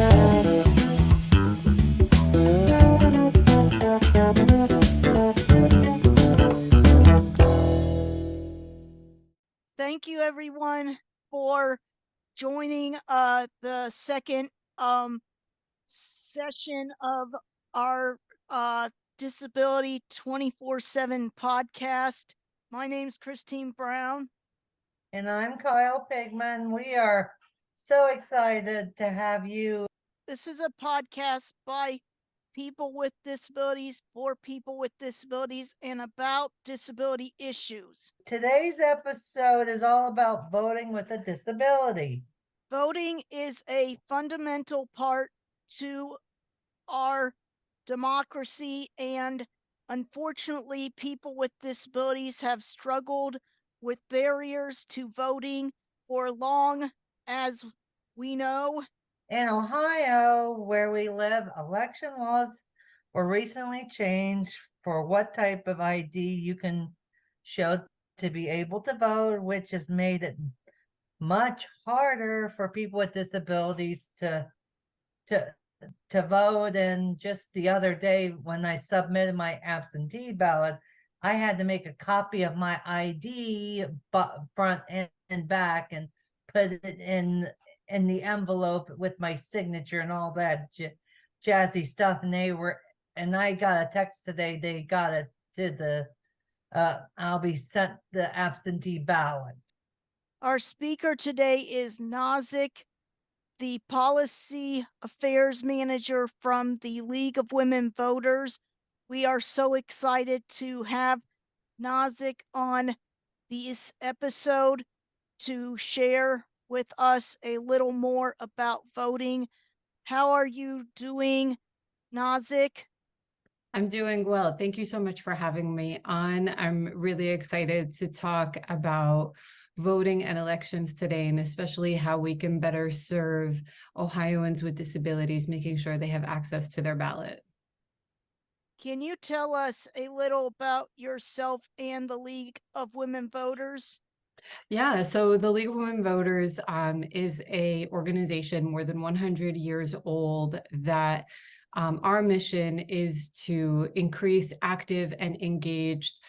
Thank you everyone for joining the second session of our Disability 24/7 podcast. My name's Christine Brown. And I'm Kyle Pigman. We are so excited to have you. This is a podcast by people with disabilities, for people with disabilities, and about disability issues. Today's episode is all about voting with a disability. Voting is a fundamental part to our democracy, and unfortunately, people with disabilities have struggled with barriers to voting for long as we know. In Ohio, where we live, election laws were recently changed for what type of ID you can show to be able to vote, which has made it much harder for people with disabilities to to vote. And just the other day, when I submitted my absentee ballot, I had to make a copy of my ID front and back and put it in the envelope with my signature and all that jazzy stuff. And I got a text today. They got it to I'll be sent the absentee ballot. Our speaker today is Nazek, the Policy Affairs Manager from the League of Women Voters. We are so excited to have Nazek on this episode to share with us a little more about voting. How are you doing, Nazek? I'm doing well. Thank you so much for having me on. I'm really excited to talk about voting and elections today, and especially how we can better serve Ohioans with disabilities, making sure they have access to their ballot. Can you tell us a little about yourself and the League of Women Voters? Yeah, so the League of Women Voters is a organization more than 100 years old that our mission is to increase active and engaged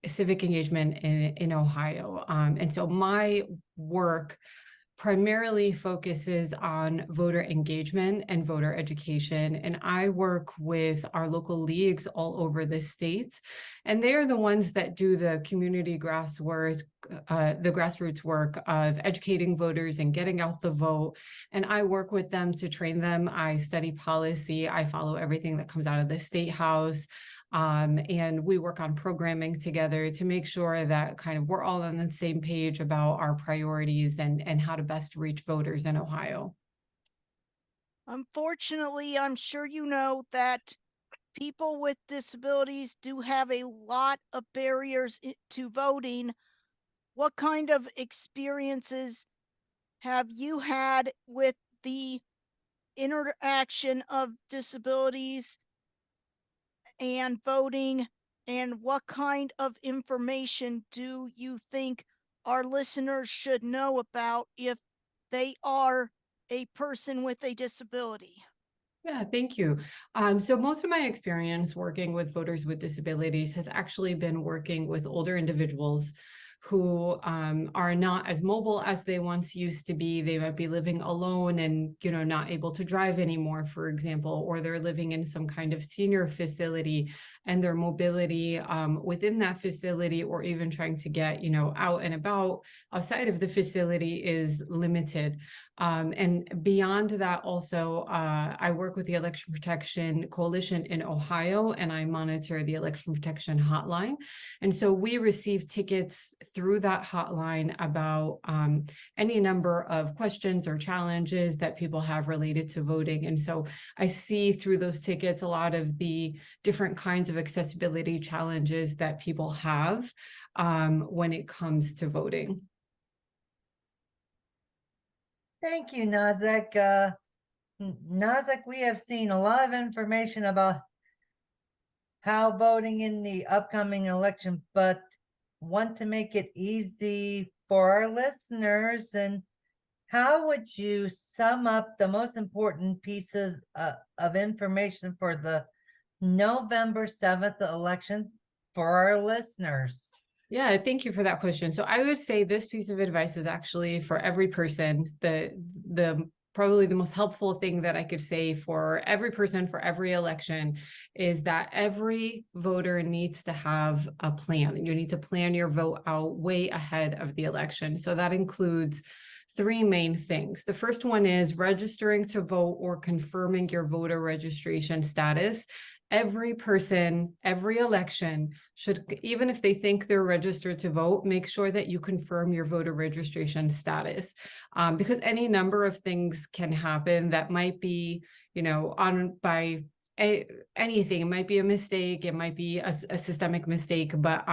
civic engagement in Ohio. And so my work primarily focuses on voter engagement and voter education. And I work with our local leagues all over the state. And they are the ones that do the community grassroots work of educating voters and getting out the vote. And I work with them to train them. I study policy. I follow everything that comes out of the State House. And we work on programming together to make sure that kind of we're all on the same page about our priorities and how to best reach voters in Ohio. Unfortunately, I'm sure you know that people with disabilities do have a lot of barriers to voting. What kind of experiences have you had with the interaction of disabilities and voting, and what kind of information do you think our listeners should know about if they are a person with a disability? Yeah, thank you. So most of my experience working with voters with disabilities has actually been working with older individuals who are not as mobile as they once used to be. They might be living alone and, not able to drive anymore, for example, or they're living in some kind of senior facility and their mobility within that facility, or even trying to get, out and about outside of the facility is limited. And beyond that, also, I work with the Election Protection Coalition in Ohio, and I monitor the Election Protection Hotline. And so we receive tickets through that hotline about any number of questions or challenges that people have related to voting. And so I see through those tickets a lot of the different kinds of accessibility challenges that people have when it comes to voting. Thank you, Nazek. Nazek, we have seen a lot of information about how voting in the upcoming election, but want to make it easy for our listeners and how would you sum up the most important pieces of information for the November 7th election for our listeners? Yeah, thank you for that question. So I would say this piece of advice is actually for every person. The probably the most helpful thing that I could say for every person for every election is that every voter needs to have a plan. You need to plan your vote out way ahead of the election. So that includes three main things. The first one is registering to vote or confirming your voter registration status. Every person, every election should, even if they think they're registered to vote, make sure that you confirm your voter registration status, because any number of things can happen that might be, on by anything. It might be a mistake, it might be a systemic mistake, but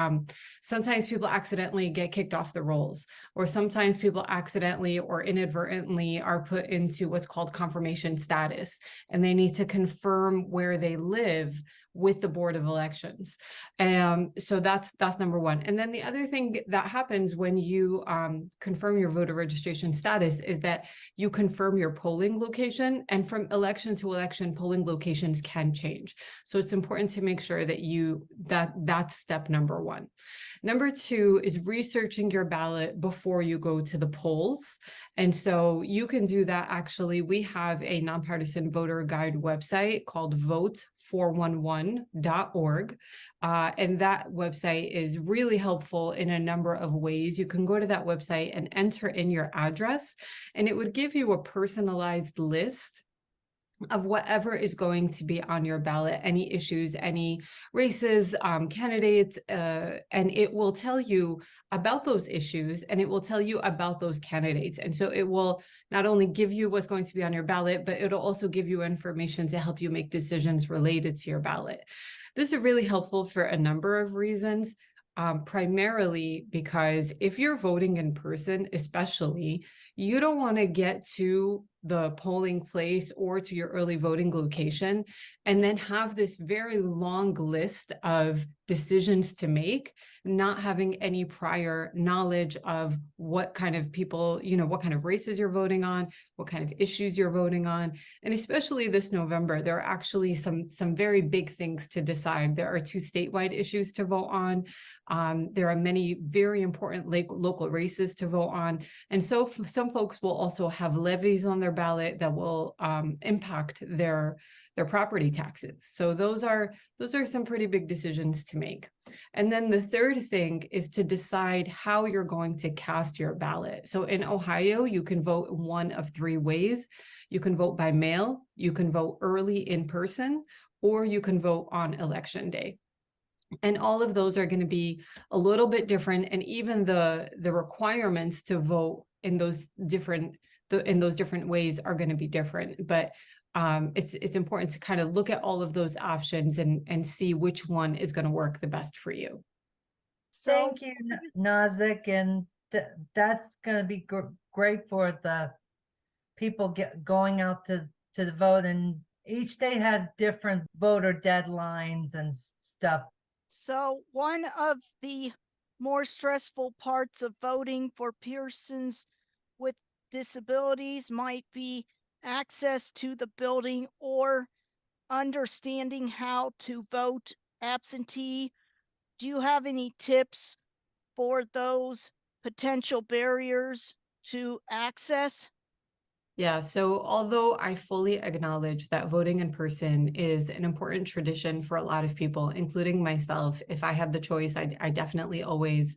sometimes people accidentally get kicked off the rolls, or sometimes people accidentally or inadvertently are put into what's called confirmation status, and they need to confirm where they live with the Board of Elections. So that's number one. And then the other thing that happens when you confirm your voter registration status is that you confirm your polling location, and from election to election, polling locations can change. So it's important to make sure that that's step number one. Number two is researching your ballot before you go to the polls. And so you can do that. Actually, we have a nonpartisan voter guide website called vote411.org. And that website is really helpful in a number of ways. You can go to that website and enter in your address, and it would give you a personalized list of whatever is going to be on your ballot, any issues, any races, candidates, and it will tell you about those issues, and it will tell you about those candidates. And so it will not only give you what's going to be on your ballot, but it'll also give you information to help you make decisions related to your ballot. This is really helpful for a number of reasons. Primarily because if you're voting in person, especially, you don't want to get to the polling place or to your early voting location and then have this very long list of decisions to make, not having any prior knowledge of what kind of people, what kind of races you're voting on, what kind of issues you're voting on. And especially this November, there are actually some very big things to decide. There are 2 statewide issues to vote on. There are many very important local races to vote on. And so some folks will also have levies on their ballot that will impact their property taxes. So those are some pretty big decisions to make. And then the third thing is to decide how you're going to cast your ballot. So in Ohio, you can vote one of 3 ways. You can vote by mail, you can vote early in person, or you can vote on election day. And all of those are going to be a little bit different. And even the requirements to vote in those different ways are going to be different. But it's important to kind of look at all of those options and see which one is going to work the best for you. So Thank you, Nazek, and that's going to be great for the people going out to the vote. And each state has different voter deadlines and stuff. So one of the more stressful parts of voting for persons with disabilities might be access to the building or understanding how to vote absentee. Do you have any tips for those potential barriers to access? Yeah, so although I fully acknowledge that voting in person is an important tradition for a lot of people, including myself, if I had the choice, I definitely always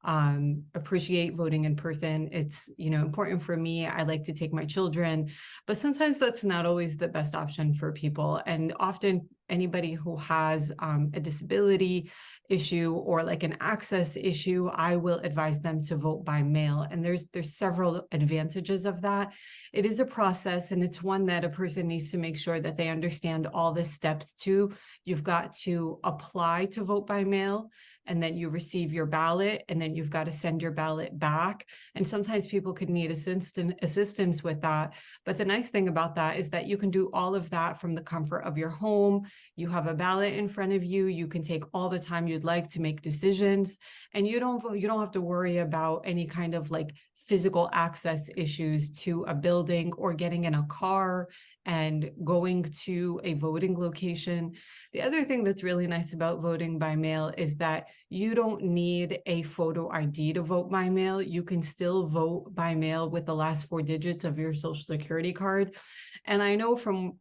appreciate voting in person. It's, important for me. I like to take my children, but sometimes that's not always the best option for people. And often anybody who has a disability issue or like an access issue, I will advise them to vote by mail. And there's several advantages of that. It is a process, and it's one that a person needs to make sure that they understand all the steps to. You've got to apply to vote by mail, and then you receive your ballot, and then you've got to send your ballot back. And sometimes people could need assistance with that. But the nice thing about that is that you can do all of that from the comfort of your home. You have a ballot in front of you. You can take all the time you'd like to make decisions, and you don't have to worry about any kind of like physical access issues to a building or getting in a car and going to a voting location. The other thing that's really nice about voting by mail is that you don't need a photo ID to vote by mail. You can still vote by mail with the last 4 digits of your social security card. And I know from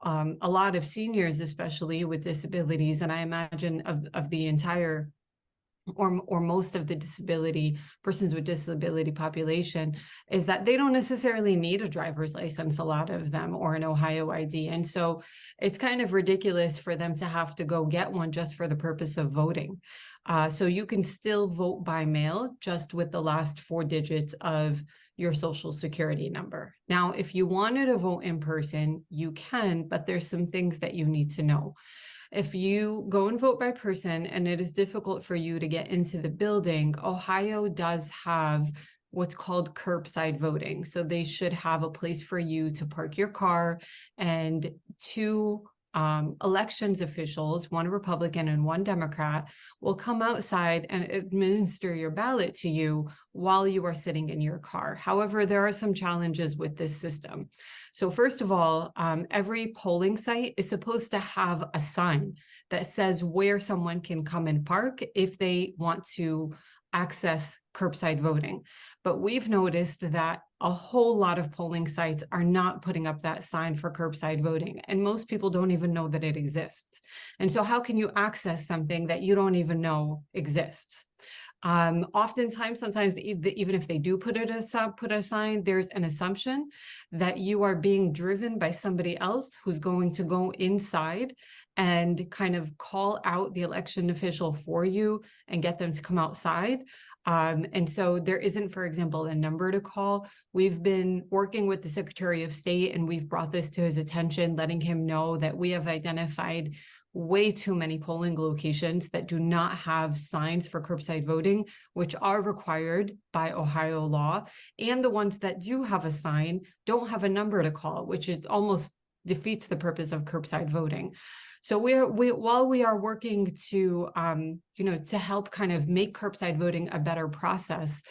a lot of seniors, especially with disabilities, and I imagine of the entire or most of the persons with disability population, is that they don't necessarily need a driver's license, a lot of them, or an Ohio ID. And so it's kind of ridiculous for them to have to go get one just for the purpose of voting. So you can still vote by mail just with the last 4 digits of your social security number. Now, if you wanted to vote in person, you can, but there's some things that you need to know. If you go and vote by person and it is difficult for you to get into the building, Ohio does have what's called curbside voting. So they should have a place for you to park your car, and 2 elections officials, one Republican and one Democrat, will come outside and administer your ballot to you while you are sitting in your car. However, there are some challenges with this system. So first of all, every polling site is supposed to have a sign that says where someone can come and park if they want to access curbside voting. But we've noticed that a whole lot of polling sites are not putting up that sign for curbside voting, and most people don't even know that it exists. And so how can you access something that you don't even know exists? Oftentimes, sometimes even if they do put a sign, there's an assumption that you are being driven by somebody else who's going to go inside and kind of call out the election official for you and get them to come outside. And so there isn't, for example, a number to call. We've been working with the Secretary of State, and we've brought this to his attention, letting him know that we have identified way too many polling locations that do not have signs for curbside voting, which are required by Ohio law. And the ones that do have a sign don't have a number to call, which almost defeats the purpose of curbside voting. So while we are working to to help kind of make curbside voting a better process,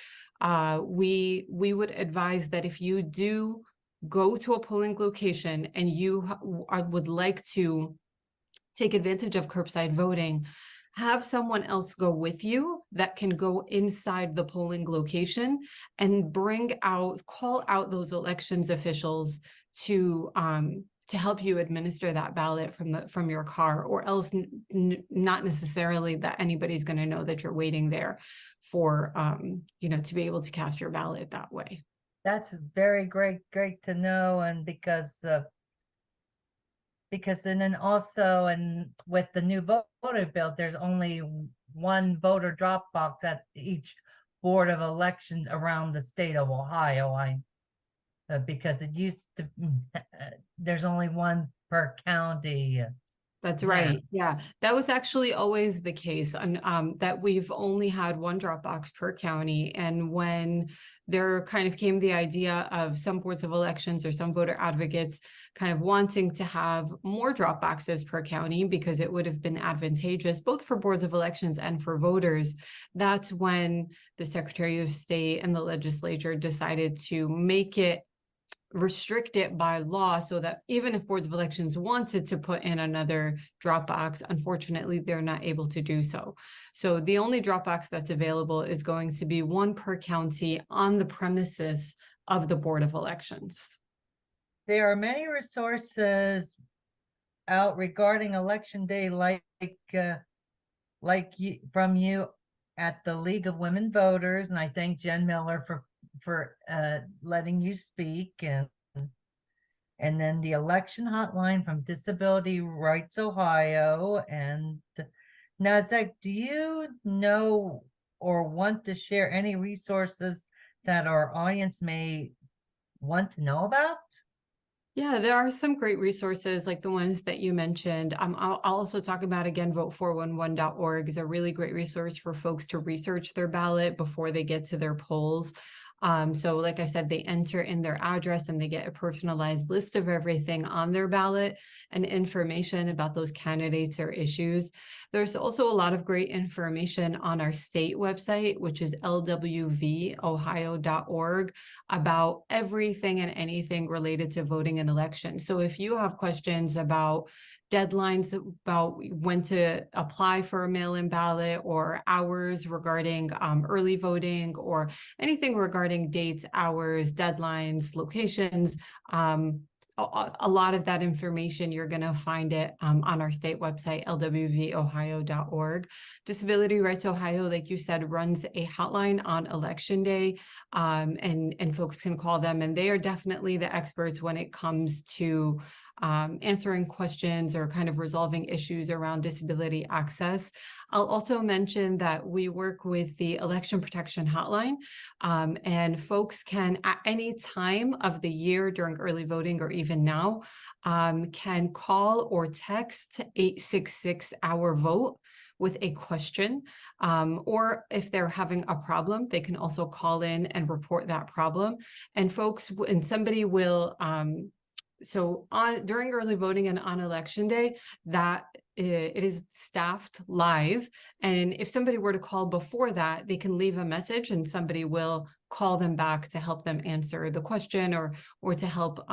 we would advise that if you do go to a polling location and you would like to take advantage of curbside voting, have someone else go with you that can go inside the polling location and call out those elections officials to help you administer that ballot from your car, or else not necessarily that anybody's going to know that you're waiting there for to be able to cast your ballot that way. That's very great to know. And because and then also, and with the new voter bill, there's only one voter drop box at each board of elections around the state of Ohio. Because it used to, there's only one per county. That's right. Yeah, that was actually always the case, and that we've only had one drop box per county. And when there kind of came the idea of some boards of elections or some voter advocates kind of wanting to have more drop boxes per county because it would have been advantageous both for boards of elections and for voters, that's when the Secretary of State and the legislature decided to restrict it by law, so that even if boards of elections wanted to put in another drop box, unfortunately, they're not able to do so. So the only drop box that's available is going to be one per county on the premises of the Board of Elections. There are many resources out regarding election day, from you at the League of Women Voters, and I thank Jen Miller for letting you speak, and then the election hotline from Disability Rights Ohio. And Nazek, do you know or want to share any resources that our audience may want to know about? Yeah, there are some great resources like the ones that you mentioned. I'll also talk about, again, vote411.org is a really great resource for folks to research their ballot before they get to their polls. So like I said, they enter in their address and they get a personalized list of everything on their ballot and information about those candidates or issues. There's also a lot of great information on our state website, which is lwvohio.org, about everything and anything related to voting and elections. So if you have questions about deadlines about when to apply for a mail-in ballot, or hours regarding early voting, or anything regarding dates, hours, deadlines, locations, a lot of that information, you're going to find it on our state website, lwvohio.org. Disability Rights Ohio, like you said, runs a hotline on election day, and folks can call them, and they are definitely the experts when it comes to answering questions or kind of resolving issues around disability access. I'll also mention that we work with the Election Protection Hotline, and folks can, at any time of the year during early voting or even now, can call or text 866-OUR-VOTE with a question, or if they're having a problem, they can also call in and report that problem. And somebody will, so during early voting and on election day, that it is staffed live. And if somebody were to call before that, they can leave a message and somebody will call them back to help them answer the question, or to help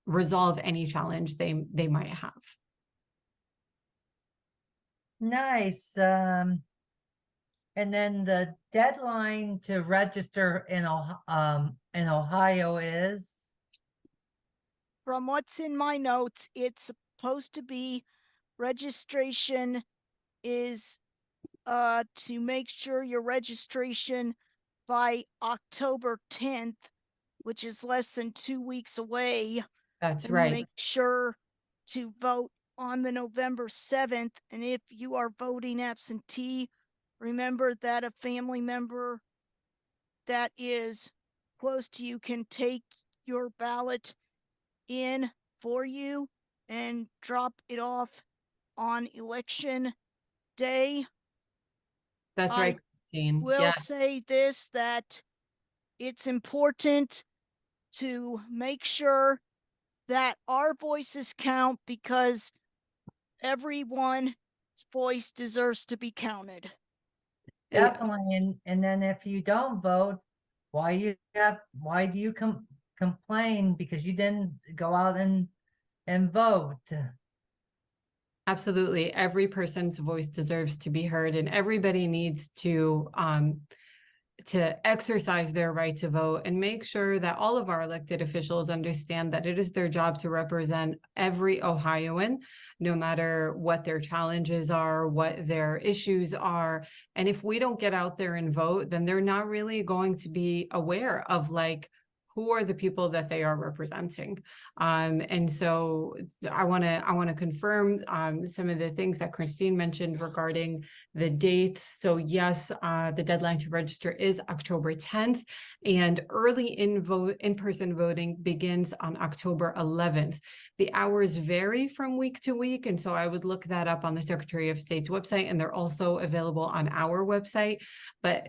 resolve any challenge they might have. Nice. And then the deadline to register in Ohio is? From what's in my notes, it's supposed to be registration is to make sure your registration by October 10th, which is less than 2 weeks away. That's and right. Make sure to vote on the November 7th. And if you are voting absentee, remember that a family member that is close to you can take your ballot in for you and drop it off on election day. That's I right, Christine. will Yeah. say this, that it's important to make sure that our voices count, because everyone's voice deserves to be counted. Definitely. And then if you don't vote, why do you complain because you didn't go out and vote? Absolutely. Every person's voice deserves to be heard, and everybody needs to exercise their right to vote, and make sure that all of our elected officials understand that it is their job to represent every Ohioan, no matter what their challenges are, what their issues are. And if we don't get out there and vote, then they're not really going to be aware of who are the people that they are representing. And so I want to confirm some of the things that Christine mentioned regarding the dates. So yes, the deadline to register is October 10th, and early in-person voting begins on October 11th. The hours vary from week to week, and so I would look that up on the Secretary of State's website, and they're also available on our website. But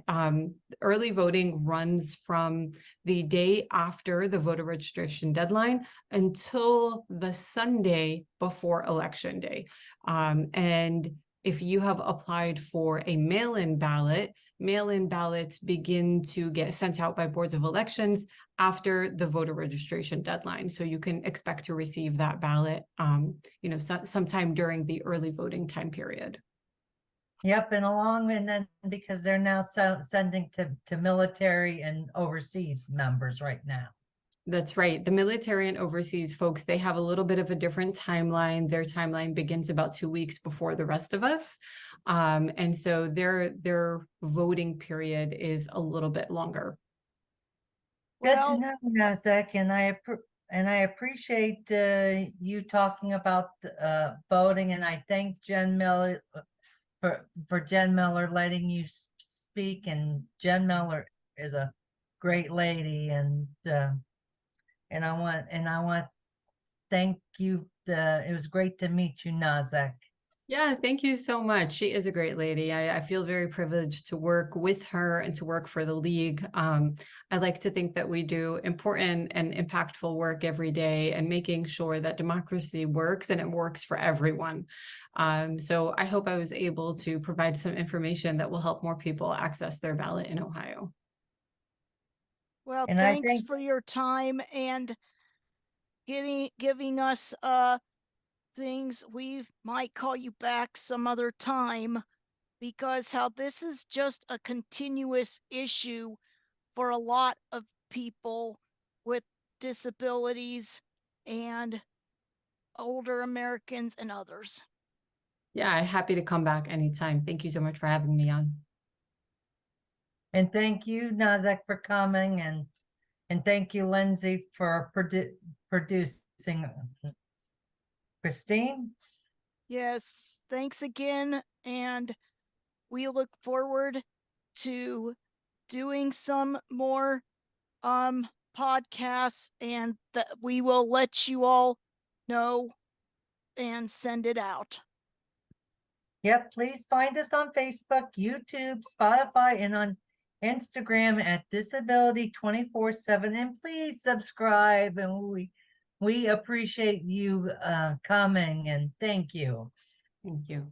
early voting runs from the day after the voter registration deadline until the Sunday before Election Day. And if you have applied for a mail-in ballots begin to get sent out by boards of elections after the voter registration deadline. So you can expect to receive that ballot, sometime during the early voting time period. Yep, and then because they're now sending to military and overseas members right now. That's right. The military and overseas folks, they have a little bit of a different timeline. Their timeline begins about 2 weeks before the rest of us. And so their voting period is a little bit longer. Good to know, Nazek, and I appreciate you talking about voting, and I thank Jen Miller for Jen Miller letting you speak. And Jen Miller is a great lady, and I want to thank you. It was great to meet you, Nazek. Yeah, thank you so much. She is a great lady. I feel very privileged to work with her and to work for the league. I like to think that we do important and impactful work every day and making sure that democracy works and it works for everyone. So I hope I was able to provide some information that will help more people access their ballot in Ohio. Well, And I thanks think, for your time and giving us things. We might call you back some other time because how this is just a continuous issue for a lot of people with disabilities and older Americans and others. Yeah, I'm happy to come back anytime. Thank you so much for having me on. and thank you, Nazek, for coming, and thank you, Lindsay, for producing. Christine? Yes, thanks again. And we look forward to doing some more podcasts and that we will let you all know and send it out. Yep, please find us on Facebook, YouTube, Spotify, and on Instagram at Disability 24/7. And please subscribe. And we appreciate you coming, and thank you. Thank you.